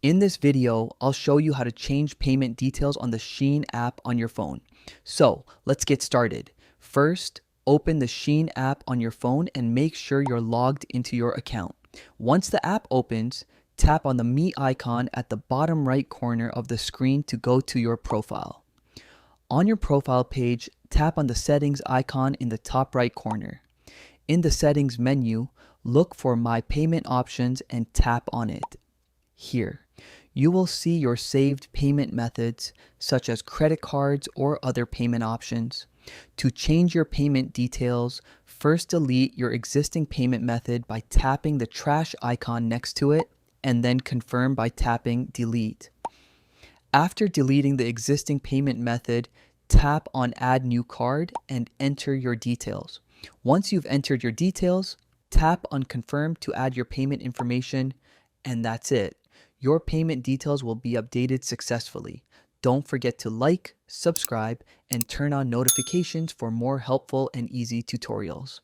In this video, I'll show you how to change payment details on the Shein app on your phone. So let's get started. First, open the Shein app on your phone and make sure you're logged into your account. Once the app opens, tap on the Me icon at the bottom right corner of the screen to go to your profile. On your profile page, tap on the settings icon in the top right corner. In the settings menu, look for My Payment Options and tap on it. Here, you will see your saved payment methods such as credit cards or other payment options. To change your payment details, first delete your existing payment method by tapping the trash icon next to it, and then confirm by tapping delete. After deleting the existing payment method, tap on Add New Card and enter your details. Once you've entered your details, tap on Confirm to add your payment information, and that's it. Your payment details will be updated successfully. Don't forget to like, subscribe, and turn on notifications for more helpful and easy tutorials.